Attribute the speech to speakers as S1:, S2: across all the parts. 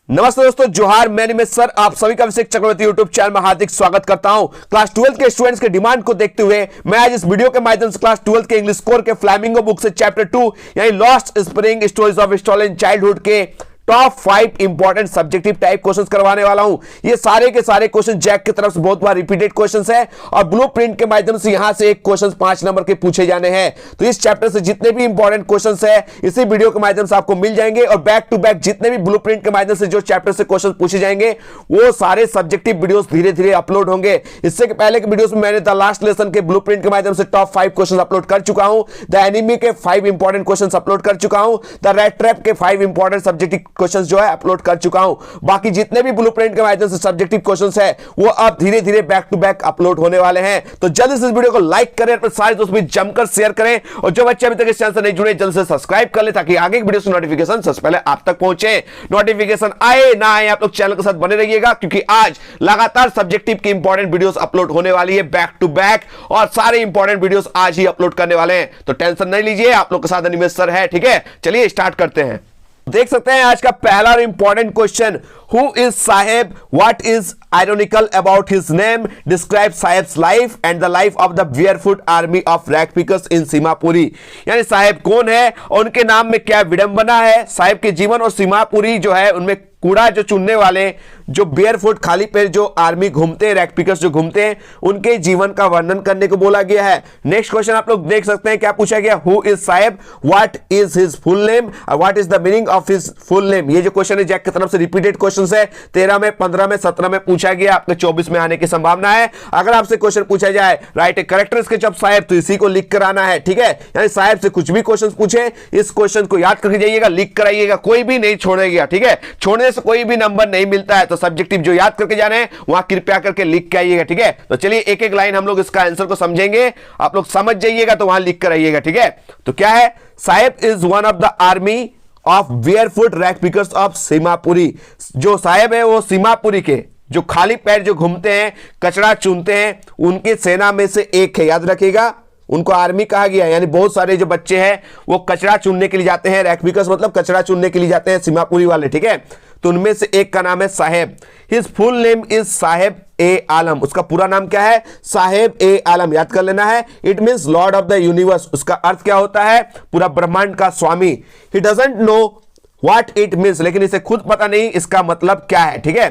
S1: नमस्ते दोस्तों, जोहार। मैं निमेश सर आप सभी का अभिषेक चक्रवर्ती यूट्यूब चैनल में हार्दिक स्वागत करता हूं। क्लास 12 के स्टूडेंट्स के डिमांड को देखते हुए मैं आज इस वीडियो के माध्यम से क्लास 12 के इंग्लिश कोर के फ्लैमिंगो बुक से चैप्टर 2 यानी lost spring stories of stolen childhood के top 5 important subjective type questions करवाने वाला हूं। ये सारे के सारे क्वेश्चन जैक की तरफ से बहुत बार रिपीटेड क्वेश्चंस है और ब्लूप्रिंट के माध्यम से यहां से एक क्वेश्चन 5 नंबर के पूछे जाने हैं। तो इस चैप्टर से जितने भी इंपॉर्टेंट क्वेश्चंस है इसी वीडियो के माध्यम से आपको मिल जाएंगे और बैक टू बैक जितने भी ब्लूप्रिंट के माध्यम से जो चैप्टर से क्वेश्चन पूछे जाएंगे वो सारे सब्जेक्टिव वीडियोस धीरे धीरे अपलोड होंगे। इससे पहले के वीडियोस में मैंने द लास्ट लेसन के ब्लूप्रिंट के माध्यम से टॉप 5 क्वेश्चन अपलोड कर चुका हूं, द एनिमी के 5 इंपॉर्टेंट क्वेश्चन अपलोड कर चुका हूं, द रेड ट्रैप के 5 इंपॉर्टेंट सब्जेक्टिव क्वेश्चन जो है अपलोड कर चुका हूं। बाकी जितने भी ब्लूप्रिंट के माध्यम से सब्जेक्टिव क्वेश्चंस है वो अब धीरे धीरे बैक टू बैक अपलोड होने वाले हैं। तो जल्दी से इस वीडियो को लाइक करें, अपने सारे दोस्तों में जमकर शेयर करें और जो बच्चे अभी तक इस चैनल से नहीं जुड़े जल्द से सब्सक्राइब कर ले ताकि आगे की वीडियो से नोटिफिकेशन सबसे पहले आप तक पहुंचे। नोटिफिकेशन आए ना आए आप लोग चैनल के साथ बने रहिएगा क्योंकि आज लगातार सब्जेक्टिव की इंपॉर्टेंट वीडियोस अपलोड होने वाली है बैक टू बैक और सारे इंपॉर्टेंट वीडियोस आज ही अपलोड करने वाले हैं। तो टेंशन नहीं लीजिए, आप लोग के साथ निमेश सर है। ठीक है, चलिए स्टार्ट करते हैं। देख सकते हैं आज का पहला और important question, who is Saheb, what is ironical about his name, describe Saheb's life and the life of the barefoot army of rag pickers in Seemapuri. यानी साहेब कौन है और उनके नाम में क्या विडंबना है। साहेब के जीवन और सीमापुरी जो है उनमें कूड़ा जो चुनने वाले जो बेयरफुट खाली पैर जो आर्मी घूमते हैं, रैग पिकर्स जो घूमते हैं, उनके जीवन का वर्णन करने को बोला गया है। नेक्स्ट क्वेश्चन आप लोग देख सकते हैं क्या पूछा गया, who is Saheb, what is his full name, what is the meaning of his full name. ये जो क्वेश्चन है जैक की तरफ से रिपीटेड क्वेश्चन है, 13 में, 15 में, 17 में पूछा गया, आपके 24 में आने की संभावना है। अगर आपसे क्वेश्चन पूछा जाए write a character sketch of Saheb तो इसी को लिख कर आना है। ठीक है, यानी साहेब से कुछ भी क्वेश्चन पूछे इस क्वेश्चन को याद करके जाइएगा, लिख कर आइएगा, कोई भी नहीं छोड़ेगा। ठीक है, छोड़ने से कोई भी नंबर नहीं मिलता है, तो सब्जेक्टिव जो याद करके जाने हैं वहां कृपया करके लिख के आइएगा। ठीक है, तो चलिए एक एक लाइन हम लोग इसका आंसर को समझेंगे, आप लोग समझ जाइएगा तो वहां लिख कर आइएगा। ठीक है, तो क्या है, Saheb is one of the army of barefoot rag pickers of Seemapuri. जो साहेब है वो सीमापुरी के जो खाली पैर जो घूमते हैं, कचरा चुनते हैं, उनकी सेना में से एक है। याद रखिएगा, उनको आर्मी कहा गया, यानी बहुत सारे जो बच्चे हैं वो कचरा चुनने के लिए जाते हैं, रैग पिकर्स मतलब कचरा चुनने के लिए जाते हैं सीमापुरी वाले। ठीक है, तो उनमें से एक का नाम है साहेब। हिज फुल नेम इज साहेब ए आलम। उसका पूरा नाम क्या है, साहेब ए आलम। याद कर लेना है, it means lord of the universe. उसका अर्थ क्या होता है, पूरा ब्रह्मांड का स्वामी। He doesn't know what it means, लेकिन इसे खुद पता नहीं इसका मतलब क्या है। ठीक है,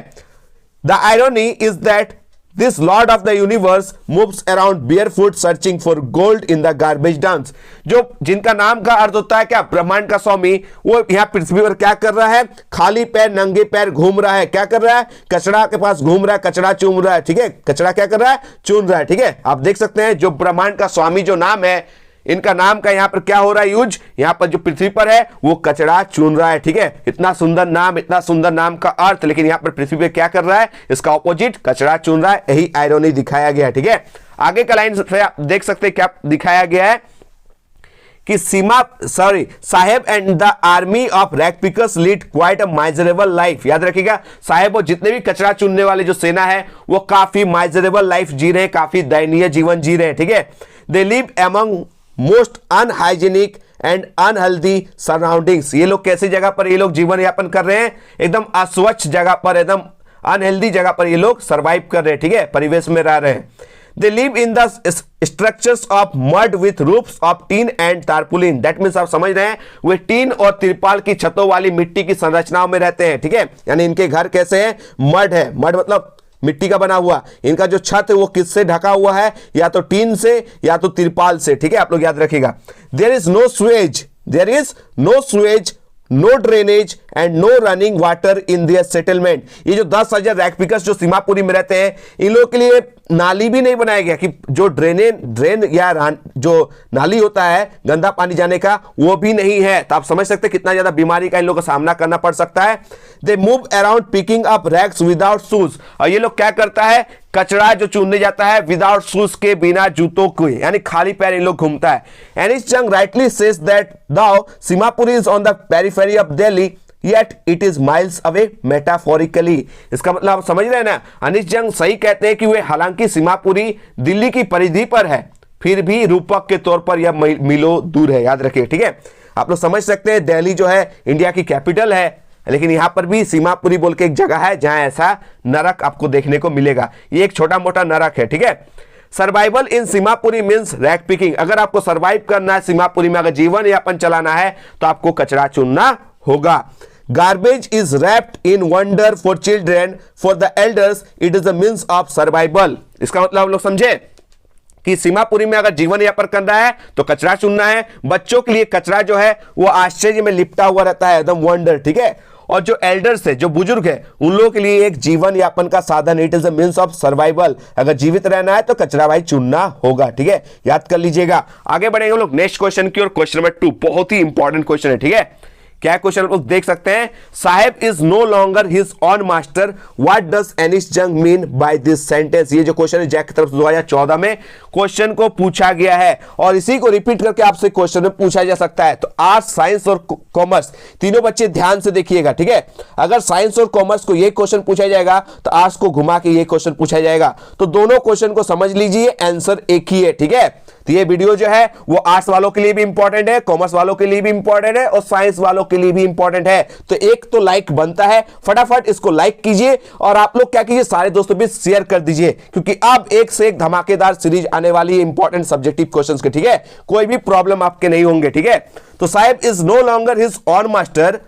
S1: the irony is that This Lord of the Universe moves around barefoot searching for gold in the garbage dumps। जो जिनका नाम का अर्थ होता है क्या, ब्रह्मांड का स्वामी, वो यहाँ पृथ्वी पर क्या कर रहा है, खाली पैर नंगे पैर घूम रहा है। क्या कर रहा है, कचरा के पास घूम रहा है, कचरा चूम रहा है। ठीक है, कचरा क्या कर रहा है, चुन रहा है। ठीक है, आप देख सकते हैं जो ब्रह्मांड का स्वामी जो नाम है, इनका नाम का यहां पर क्या हो रहा है यूज, यहां पर जो पृथ्वी पर है वो कचरा चुन रहा है। ठीक है, इतना सुंदर नाम, इतना सुंदर नाम का अर्थ, लेकिन यहां पर पृथ्वी पे क्या कर रहा है, इसका ऑपोजिट कचरा चुन रहा है। यही आयरनी दिखाया गया है। ठीक है, आगे का लाइन से आप देख सकते हैं क्या दिखाया गया है कि Saheb and the army of rag pickers lead quite a miserable life. याद रखिएगा, साहेब और जितने भी कचरा चुनने वाले जो सेना है वो काफी माइजरेबल लाइफ जी रहे हैं, काफी दयनीय जीवन जी रहे हैं। ठीक है, they live among most unhygienic and unhealthy surroundings. ये लोग कैसी जगह पर ये लोग जीवन यापन कर रहे हैं, एकदम अस्वच्छ जगह पर, एकदम अनहेल्दी जगह पर ये लोग सरवाइव कर रहे हैं। ठीक है, परिवेश में रह रहे हैं। They live in the structures of mud with roofs of tin and tarpaulin. That means आप समझ रहे हैं, वे टीन और तिरपाल की छतों वाली मिट्टी की संरचनाओं में रहते हैं। ठीक है, यानी इनके घर कैसे हैं, मड है, मड मतलब मिट्टी का बना हुआ। इनका जो छत है वो किससे ढका हुआ है, या तो टीन से या तो तिरपाल से। ठीक है, आप लोग याद रखिएगा। There is no sewage, there is no sewage, no drainage and no running water in their settlement. ये जो 10,000 रैग पिकर्स जो सीमापुरी में रहते हैं, इन लोगों के लिए नाली भी नहीं बनाया गया कि जो ड्रेन या जो नाली होता है गंदा पानी जाने का, वो भी नहीं है। तो आप समझ सकते हैं कितना ज्यादा बीमारी का इन लोगों का सामना करना पड़ सकता है। They move around picking up rags without shoes. और ये लोग क्या करता है, कचरा जो चुनने जाता है विदाउट शूज के, बिना जूतों के, यानी खाली पैर इन लोग घूमता है। एनिस चंग राइटली सेज दैट दाओ Seemapuri is on the periphery of Delhi yet it is miles away metaphorically। इसका मतलब आप समझ रहे हैं ना, अनिश जंग सही कहते हैं कि वे हालांकि सीमापुरी दिल्ली की परिधि पर है, फिर भी रूपक के तौर पर यह मीलों दूर है। याद रखिए। ठीक है, आप लोग समझ सकते हैं दिल्ली जो है इंडिया की कैपिटल है, लेकिन यहां पर भी सीमापुरी बोल के एक जगह है जहां ऐसा नरक आपको देखने को मिलेगा। ये एक छोटा मोटा नरक है, ठीक है। सर्वाइवल इन सीमापुरी मींस रैक पिकिंग। अगर आपको सर्वाइव करना है सीमापुरी में, अगर जीवन यापन चलाना है तो आपको कचरा चुनना होगा। Garbage is wrapped in wonder for children, for the elders it is a means of survival. इसका मतलब हम लोग समझे कि सीमापुरी में अगर जीवन यापन करना है तो कचरा चुनना है। बच्चों के लिए कचरा जो है वो आश्चर्य में लिपटा हुआ रहता है, एकदम वंडर, ठीक है। और जो एल्डर्स है, जो बुजुर्ग है, उन लोगों के लिए एक जीवन यापन का साधन, it is a means of survival. अगर जीवित रहना है तो कचरा भाई चुनना होगा, ठीक है, याद कर लीजिएगा। आगे बढ़ेंगे हम लोग नेक्स्ट क्वेश्चन की ओर। क्वेश्चन नंबर 2 बहुत ही इंपॉर्टेंट क्वेश्चन है, ठीक है। क्या क्वेश्चन आप लोग देख सकते हैं, Saheb is no longer his own master, what does Anees Jung mean by this sentence. ये जो क्वेश्चन है जैक की तरफ से 2014 में क्वेश्चन को पूछा गया है और इसी को रिपीट करके आपसे क्वेश्चन में पूछा जा सकता है। तो आर्ट्स, साइंस और कॉमर्स तीनों बच्चे ध्यान से देखिएगा, ठीक है। अगर साइंस और कॉमर्स को ये क्वेश्चन पूछा जाएगा तो आर्ट्स को घुमा के ये क्वेश्चन पूछा जाएगा। तो दोनों क्वेश्चन को समझ लीजिए, आंसर एक ही है, ठीक है। तो ये वीडियो जो है वो आर्ट्स वालों के लिए भी इंपॉर्टेंट है, कॉमर्स वालों के लिए भी इंपॉर्टेंट है और साइंस वालों के लिए भी इंपॉर्टेंट है। तो एक तो लाइक बनता है, फटाफट इसको लाइक कीजिए और आप लोग क्या कीजिए, सारे दोस्तों भी शेयर कर दीजिए, क्योंकि अब एक से एक धमाकेदार सीरीज आने वाली है इंपॉर्टेंट सब्जेक्टिव क्वेश्चंस के, ठीक है। कोई भी प्रॉब्लम आपके नहीं होंगे, ठीक है। तो Saheb is no longer his own master,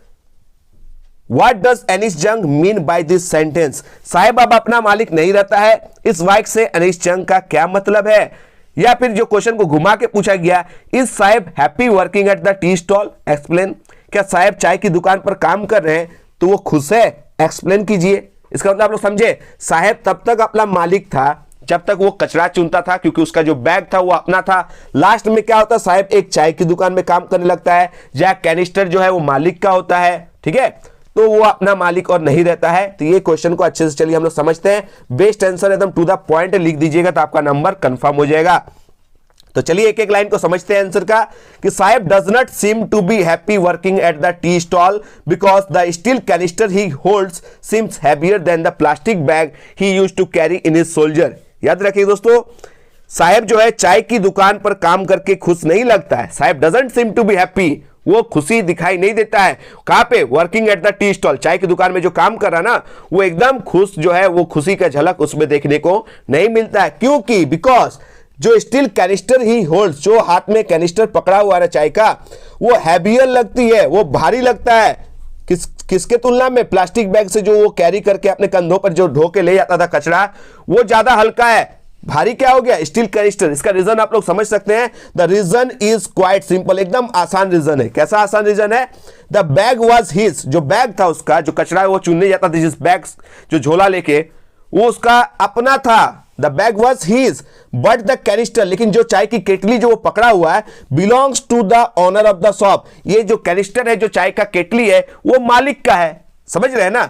S1: What does Anees Jung mean by this sentence. Saheb अब अपना मालिक नहीं रहता है, इस वाक्य से एनिस जंग का क्या मतलब है। या फिर जो क्वेश्चन को घुमा के पूछा गया, is Saheb happy working at the tea stall, explain. क्या साहेब चाय की दुकान पर काम कर रहे हैं तो वो खुश है, एक्सप्लेन कीजिए। इसका मतलब आप लोग समझे, साहेब तब तक अपना मालिक था जब तक वो कचरा चुनता था, क्योंकि उसका जो बैग था वो अपना था। लास्ट में क्या होता है, साहेब एक चाय की दुकान में काम करने लगता है जहां कैनिस्टर जो है वो मालिक का होता है, ठीक है। तो वो अपना मालिक और नहीं रहता है। तो ये क्वेश्चन को अच्छे से चलिए हम लोग समझते हैं। बेस्ट आंसर एकदम टू द पॉइंट लिख दीजिएगा तो आपका नंबर कंफर्म हो जाएगा। तो चलिए एक एक लाइन को समझते हैं आंसर का, कि Saheb does not seem to be happy working at the tea stall because the steel canister he holds seems heavier than the plastic bag he used to carry in his shoulder. याद रखिए दोस्तों, साहेब जो है चाय की दुकान पर काम करके खुश नहीं लगता है। Saheb doesn't seem to be happy, वो खुशी दिखाई नहीं देता है। कहां पे, working at the tea stall, चाय की दुकान में जो काम कर रहा है ना, वो एकदम खुश जो है, वो खुशी का झलक उसमें देखने को नहीं मिलता है। क्योंकि बिकॉज जो स्टील कैनिस्टर ही होल्ड्स, जो हाथ में कैनिस्टर पकड़ा हुआ है चाय का, वो हैवियर लगती है, वो भारी लगता है। किसके तुलना में, प्लास्टिक बैग से जो वो कैरी करके अपने कंधों पर जो ढो के ले जाता था कचरा, वो ज्यादा हल्का है। भारी क्या हो गया, स्टील कैनिस्टर। इसका रीजन आप लोग समझ सकते हैं। The reason is quite simple, एकदम आसान रीजन है। कैसा आसान रीजन है, द बैग वॉज हिज, जो बैग था उसका, जो कचरा वो चुनने जाता था, जिस बैग जो झोला लेके, वो उसका अपना था। The bag was his but the canister, लेकिन जो चाय की केटली जो वो पकड़ा हुआ है, belongs to the owner of the shop. ये जो कैनिस्टर है, जो चाय का केटली है, वो मालिक का है। समझ रहे हैं ना।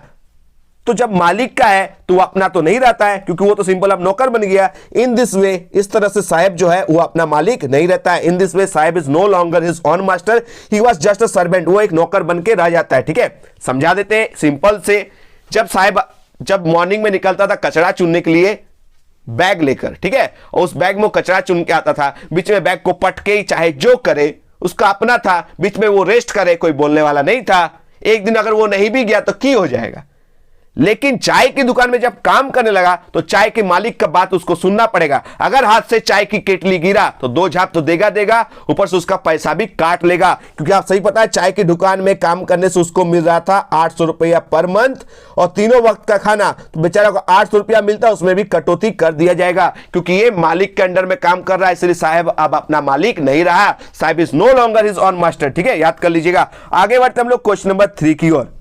S1: तो जब मालिक का है तो वो अपना तो नहीं रहता है, क्योंकि वो तो सिंपल अब नौकर बन गया। इन दिस वे, इस तरह से साहेब जो है वो अपना मालिक नहीं रहता है। In this way Saheb is no longer his own master, he was just a servant, वो एक नौकर बन के रह जाता है, ठीक है। समझा देते हैं सिंपल से। जब साहेब जब मॉर्निंग में निकलता था कचरा चुनने के लिए बैग लेकर, ठीक है, और उस बैग में कचरा चुन के आता था, बीच में बैग को पटके ही चाहे जो करे, उसका अपना था, बीच में वो रेस्ट करे, कोई बोलने वाला नहीं था। एक दिन अगर वो नहीं भी गया तो की हो जाएगा। लेकिन चाय की दुकान में जब काम करने लगा तो चाय के मालिक का बात उसको सुनना पड़ेगा। अगर हाथ से चाय की केटली गिरा तो 2 झाप तो देगा, ऊपर से उसका पैसा भी काट लेगा। क्योंकि आप सही पता है, चाय की दुकान में काम करने से उसको मिल रहा था 800 रुपया पर मंथ, और तीनों वक्त का खाना, तो बेचारा को 800 रुपया मिलता, उसमें भी कटौती कर दिया जाएगा। क्योंकि ये मालिक के अंडर में काम कर रहा है, इसलिए साहब अब अपना मालिक नहीं रहा। Saheb is no longer his own master, ठीक है, याद कर लीजिएगा। आगे बढ़ते हम लोग क्वेश्चन नंबर 3 की ओर।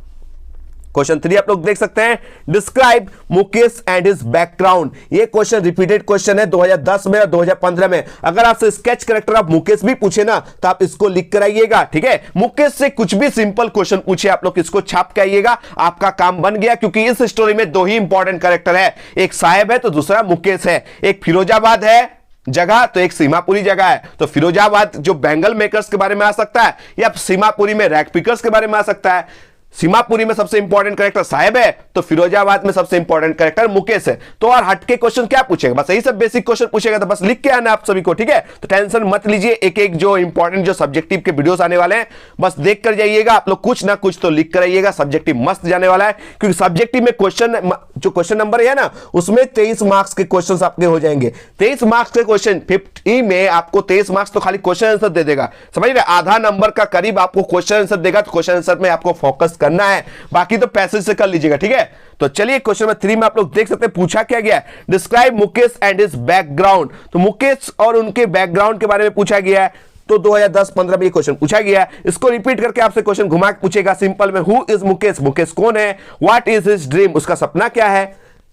S1: क्वेश्चन 3 आप लोग देख सकते हैं, describe Mukesh and his background. ये क्वेश्चन रिपीटेड क्वेश्चन है 2010 में और 2015 में। अगर आपसे स्केच कैरेक्टर ऑफ मुकेश भी पूछे ना तो आप इसको लिख कर आइएगा, ठीक है। मुकेश से कुछ भी सिंपल क्वेश्चन पूछे, आप लोग इसको छाप के आइएगा, आपका काम बन गया। क्योंकि इस स्टोरी में 2 ही इंपॉर्टेंट कैरेक्टर है, एक साहेब है तो दूसरा मुकेश है। एक फिरोजाबाद है जगह तो एक सीमापुरी जगह है। तो फिरोजाबाद जो बैंगल मेकर्स के बारे में आ सकता है, या सीमापुरी में रैक पिकर्स के बारे में आ सकता है। सीमापुरी में सबसे इंपॉर्टेंट करेक्टर साहेब है, तो फिरोजाबाद में सबसे इंपॉर्टेंट करेक्टर मुकेश है। तो और हटके क्वेश्चन क्या पूछेगा, बस यही सब बेसिक क्वेश्चन पूछेगा, तो बस लिख के आना आप सभी को, ठीक है। तो टेंशन मत लीजिए, एक एक जो इंपॉर्टेंट जो सब्जेक्टिव के वीडियोस आने वाले हैं बस देख कर जाइएगा आप लोग, कुछ ना कुछ तो लिख कर आइएगा। सब्जेक्टिव मस्त जाने वाला है, क्योंकि सब्जेक्टिव में क्वेश्चन जो क्वेश्चन नंबर है ना उसमें 23 मार्क्स के क्वेश्चन आपके हो जाएंगे। 23 मार्क्स के क्वेश्चन 50 में आपको 23 मार्क्स तो खाली क्वेश्चन आंसर दे देगा, समझ रहे, आधा नंबर का करीब आपको क्वेश्चन आंसर देगा। तो क्वेश्चन आंसर में आपको फोकस करना है, बाकी तो पैसेज से कर लीजिएगा, ठीक है। तो चलिए क्वेश्चन नंबर 3 में आप लोग देख सकते हैं पूछा क्या गया है, describe Mukesh and his background. तो मुकेश और उनके बैकग्राउंड के बारे में पूछा गया है। तो 2010-15 में ये क्वेश्चन पूछा गया है, इसको रिपीट करके आपसे क्वेश्चन घुमा के पूछेगा सिंपल में, हु इज मुकेश, मुकेश कौन है, व्हाट इज हिज ड्रीम, उसका सपना क्या है।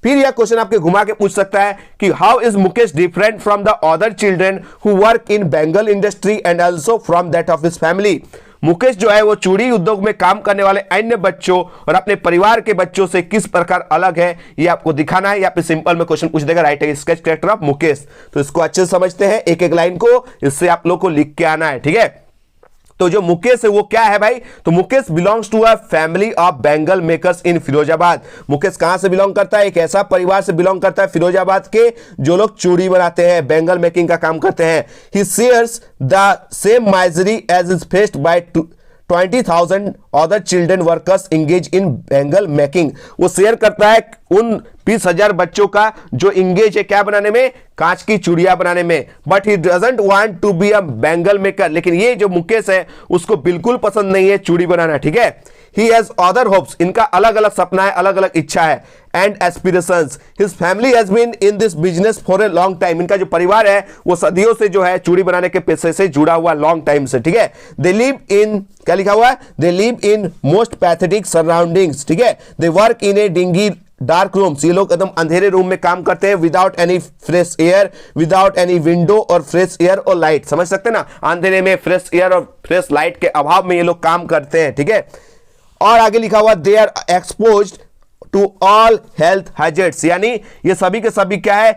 S1: फिर यह क्वेश्चन आपके घुमा के पूछ सकता है कि how is Mukesh different from the other children who work in Bengal industry and also from that of his family. Mukesh जो है वो चूड़ी उद्योग में काम करने वाले अन्य बच्चों और अपने परिवार के बच्चों से किस प्रकार अलग है, ये आपको दिखाना है। या फिर सिंपल में क्वेश्चन पूछ देगा, right A sketch character of Mukesh. तो इसको अच्छे से समझते हैं, एक एक लाइन को, इससे आप लोग को लिख के आना है, ठीक है। तो जो मुकेश है वो क्या है भाई, तो Mukesh belongs to a family of bangle makers in Firozabad. Mukesh कहां से बिलोंग करता है, एक ऐसा परिवार से बिलोंग करता है फिरोजाबाद के जो लोग चूड़ी बनाते हैं, बैंगल मेकिंग का काम करते हैं। He shares the same misery as is faced by 20,000 other children workers engage in bangle making. वो शेयर करता है उन 20,000 बच्चों का जो इंगेज है क्या बनाने में, कांच की चूड़ियां बनाने में। But he doesn't want to be a bangle maker, लेकिन ये जो मुकेश है उसको बिल्कुल पसंद नहीं है चूड़ी बनाना, ठीक है। ही हैज अदर होप्स, इनका अलग अलग सपना है, अलग अलग इच्छा है, and aspirations. His family has been in this business for a long time, इनका जो परिवार है वो सदियों से जो है चूड़ी बनाने के पेशे से जुड़ा हुआ, लॉन्ग टाइम से, ठीक है। दे लिव इन, क्या लिखा हुआ है, they live in most pathetic surroundings, ठीक है। They work in a dingy dark rooms, ये लोग एकदम अंधेरे रूम में काम करते हैं, without any fresh air, without any window और फ्रेश एयर और लाइट, समझ सकते हैं ना, अंधेरे में फ्रेश एयर और फ्रेश लाइट के अभाव में ये लोग काम करते हैं, ठीक है। और आगे लिखा हुआ they are exposed to all health hazards, यानी ये सभी के सभी क्या है,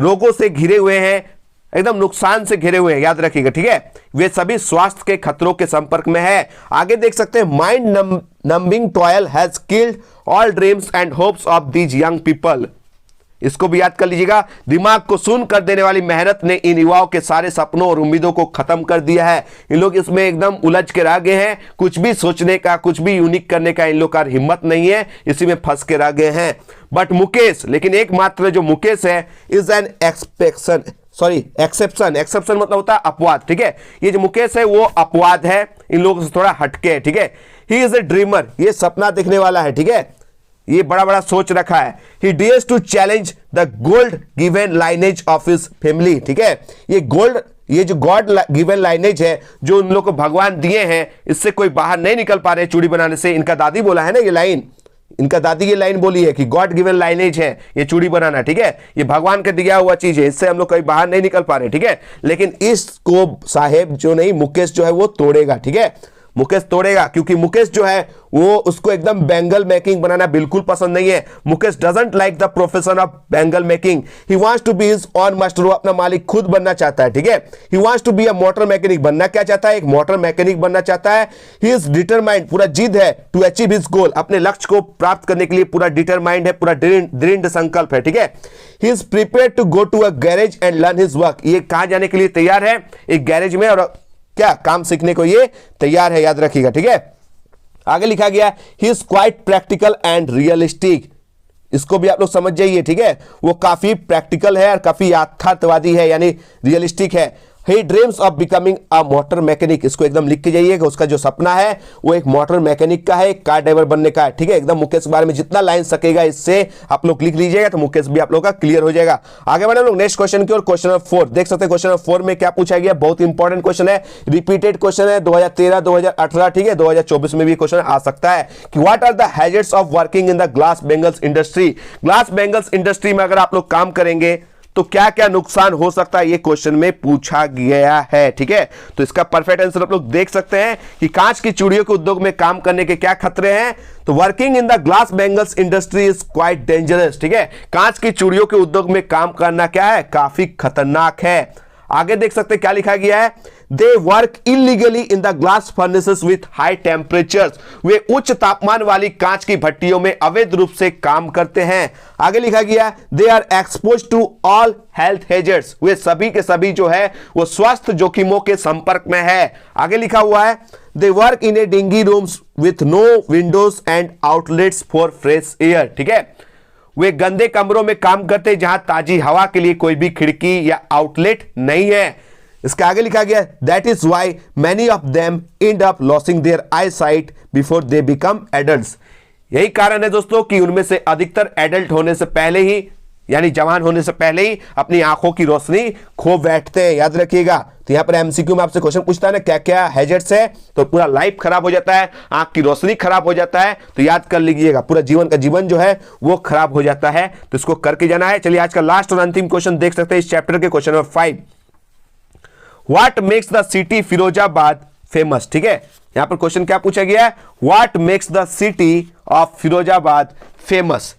S1: रोगों से घिरे हुए हैं, एकदम नुकसान से घिरे हुए हैं, याद रखिएगा, ठीक है। वे सभी स्वास्थ्य के खतरों के संपर्क में है। आगे देख सकते हैं, mind numbing toil has killed all dreams and hopes of these young people. इसको भी याद कर लीजिएगा, दिमाग को सुन कर देने वाली मेहनत ने इन युवाओं के सारे सपनों और उम्मीदों को खत्म कर दिया है। इन लोग इसमें एकदम उलझ के रह गए हैं, कुछ भी सोचने का, कुछ भी यूनिक करने का इन लोग का हिम्मत नहीं है, इसी में फंस के रह गए हैं। बट मुकेश, लेकिन एकमात्र जो मुकेश है, इज एन एक्सेप्शन, एक्सेप्शन मतलब होता है अपवाद, ठीक है। ये जो मुकेश है वो अपवाद है, इन लोगों से थोड़ा हटके है, ठीक है। ही इज ए ड्रीमर, ये सपना देखने वाला है, ठीक है, ये बड़ा बड़ा सोच रखा है। He dares to challenge the gold given lineage of his family, ठीक है। ये जो गॉड गिवन लाइनेज है जो उन लोग को भगवान दिए हैं, इससे कोई बाहर नहीं निकल पा रहे चूड़ी बनाने से। इनका दादी बोला है ना ये लाइन, इनका दादी ये लाइन बोली है कि गॉड गिवन लाइनेज है ये चूड़ी बनाना, ठीक है, ये भगवान का दिया हुआ चीज है, इससे हम लोग कहीं बाहर नहीं निकल पा रहे, ठीक है। लेकिन इसको साहेब जो नहीं, मुकेश जो है वो तोड़ेगा, ठीक है, मुकेश तोड़ेगा, क्योंकि मुकेश जो है वो उसको एकदम बैंगल मेकिंग बनाना बिल्कुल पसंद नहीं है। Mukesh doesn't like the profession of bangle making, he wants to be his own master, वो अपना मालिक खुद बनना चाहता है, ठीक है। He wants to be a motor mechanic, बनना क्या चाहता है, एक मोटर मैकेनिक बनना चाहता है। ही इज डिटरमाइंड, पूरा जिद है, टू अचीव हिज गोल, अपने लक्ष्य को प्राप्त करने के लिए पूरा डिटरमाइंड है, पूरा दृढ़ संकल्प है, ठीक है। He is prepared to go to a garage and learn his work, ये कहां जाने के लिए तैयार है, एक गैरेज में, और क्या काम सीखने को ये तैयार है, याद रखिएगा, ठीक है। आगे लिखा गया he is quite practical and realistic, इसको भी आप लोग समझ जाइए, ठीक है। वो काफी प्रैक्टिकल है और काफी यथार्थवादी है, यानी रियलिस्टिक है। He dreams of becoming a motor mechanic, इसको एकदम लिख के जाइएगा, उसका जो सपना है वो एक मोटर मैकेनिक का है, एक कार ड्राइवर बनने का है, ठीक है। एकदम मुकेश के बारे में जितना लाइन सकेगा इससे आप लोग लिख लीजिएगा, तो मुकेश भी आप लोग का क्लियर हो जाएगा। आगे बढ़े हम लोग नेक्स्ट क्वेश्चन की ओर। क्वेश्चन नंबर 4 देख सकते हैं, क्वेश्चन नंबर 4 में क्या पूछा गया, बहुत इंपॉर्टेंट क्वेश्चन है, रिपीटेड क्वेश्चन है, 2013 2018, ठीक है, 2024 में भी क्वेश्चन आ सकता है कि what are the hazards of working in the glass bangles industry. Glass bangles industry में अगर आप लोग काम करेंगे तो क्या क्या नुकसान हो सकता है, ये क्वेश्चन में पूछा गया है, ठीक है। तो इसका परफेक्ट आंसर आप लोग देख सकते हैं कि कांच की चूड़ियों के उद्योग में काम करने के क्या खतरे हैं। तो working in the glass bangles industry is quite dangerous, ठीक है। कांच की चूड़ियों के उद्योग में काम करना क्या है, काफी खतरनाक है। आगे देख सकते हैं क्या लिखा गया है, they work illegally in the glass furnaces with high temperatures, वे उच्च तापमान वाली कांच की भट्टियों में अवैध रूप से काम करते हैं। आगे लिखा गया they are expose to all health hazards, वे सभी के सभी जो है वो स्वास्थ्य जोखिमों के संपर्क में है। आगे लिखा हुआ है they work in a dingy rooms with no windows and outlets for fresh air, ठीक है, वे गंदे कमरों में काम करते हैं जहां ताजी हवा के लिए कोई भी खिड़की या आउटलेट नहीं है। इसके आगे लिखा गया that is why many of them end up losing their eyesight before they become adults, यही कारण है दोस्तों कि उनमें से अधिकतर एडल्ट होने से पहले ही यानी जवान होने से पहले ही अपनी आंखों की रोशनी खो बैठते हैं। याद रखिएगा। तो यहां पर एमसीक्यू में आपसे क्वेश्चन पूछता है ना क्या क्या हैजर्ड्स है, तो पूरा लाइफ खराब हो जाता है, आंख की रोशनी खराब हो जाता है, तो याद कर लीजिएगा पूरा जीवन का जीवन जो है वो खराब हो जाता है, तो इसको करके जाना है। चलिए आज का लास्ट और अंतिम क्वेश्चन देख सकते हैं इस चैप्टर के question number 5, what makes the city Firozabad famous, ठीक है, यहां पर क्वेश्चन क्या पूछा गया है, what makes the city of Firozabad famous.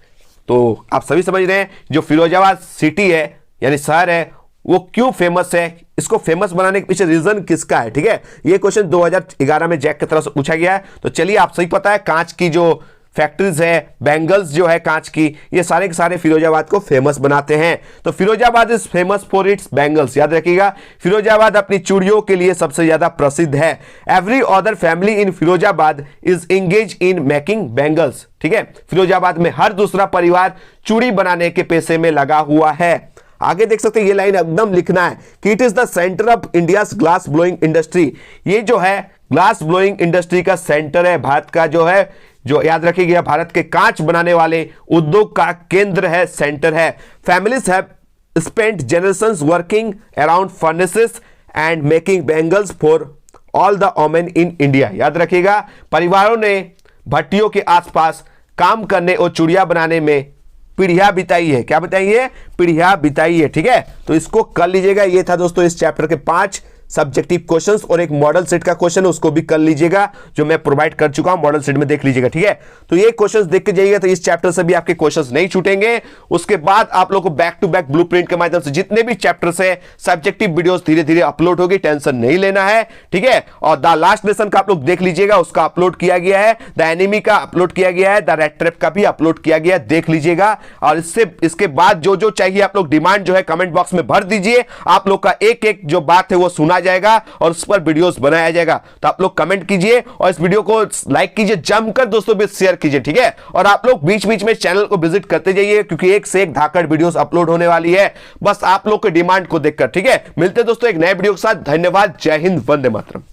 S1: तो आप सभी समझ रहे हैं जो फिरोजाबाद सिटी है यानी शहर है वो क्यों फेमस है, इसको फेमस बनाने के पीछे रीजन किसका है, ठीक है, ये क्वेश्चन 2011 में जैक की तरफ से पूछा गया है। तो चलिए आप सही पता है कांच की जो फैक्ट्रीज है, बैंगल्स जो है कांच की, ये सारे के सारे फिरोजाबाद को फेमस बनाते हैं। तो Firozabad is famous for its bangles, याद रखिएगा फिरोजाबाद अपनी चूड़ियों के लिए सबसे ज्यादा प्रसिद्ध है। Every other family in Firozabad is engage in making bangles, ठीक है, फिरोजाबाद में हर दूसरा परिवार चूड़ी बनाने के पेशे में लगा हुआ है। आगे देख सकते हैं ये लाइन एकदम लिखना है कि it is the centre of India's glass blowing industry, ये जो है ग्लास ब्लोइंग इंडस्ट्री का सेंटर है, भारत का जो है, जो याद रखिएगा भारत के कांच बनाने वाले उद्योग का केंद्र है, सेंटर है। Families have spent generations working around furnaces and making bangles for all the women in India, याद रखिएगा परिवारों ने भट्टियों के आसपास काम करने और चूड़ियां बनाने में पीढ़ियां बिताई है, क्या बिताई है, पीढ़ियां बिताई है, ठीक है। तो इसको कर लीजिएगा। ये था दोस्तों इस चैप्टर के 5 सब्जेक्टिव क्वेश्चंस और एक मॉडल सेट का क्वेश्चन है उसको भी कर लीजिएगा जो मैं प्रोवाइड कर चुका हूं, मॉडल सेट में देख लीजिएगा, ठीक है। तो ये क्वेश्चंस देख के जाइएगा तो इस चैप्टर से भी आपके क्वेश्चंस नहीं छूटेंगे। उसके बाद आप लोगों को बैक टू बैक ब्लूप्रिंट के माध्यम से जितने भी चैप्टर्स है सब्जेक्टिव वीडियोस धीरे धीरे अपलोड होगी, टेंशन नहीं लेना है, ठीक है। और द लास्ट लेसन का आप लोग देख लीजिएगा, उसका अपलोड किया गया है, द एनिमी का अपलोड किया गया है, द रेड ट्रैप का भी अपलोड किया गया है, देख लीजिएगा। और इसके बाद जो जो चाहिए आप लोग डिमांड जो है कमेंट बॉक्स में भर दीजिए, आप लोग का एक एक जो बात है वो सुना जाएगा और उस पर वीडियोस बनाया जाएगा। तो आप लोग कमेंट कीजिए और इस वीडियो को लाइक कीजिए, जमकर दोस्तों भी शेयर कीजिए, ठीक है। और आप लोग बीच बीच में चैनल को विजिट करते जाइए क्योंकि एक से एक धाकड़ वीडियोस अपलोड होने वाली है, बस आप लोग के डिमांड को देखकर, ठीक है। मिलते हैं दोस्तों एक नए वीडियो के साथ, धन्यवाद, जय हिंद, वंदे मातरम।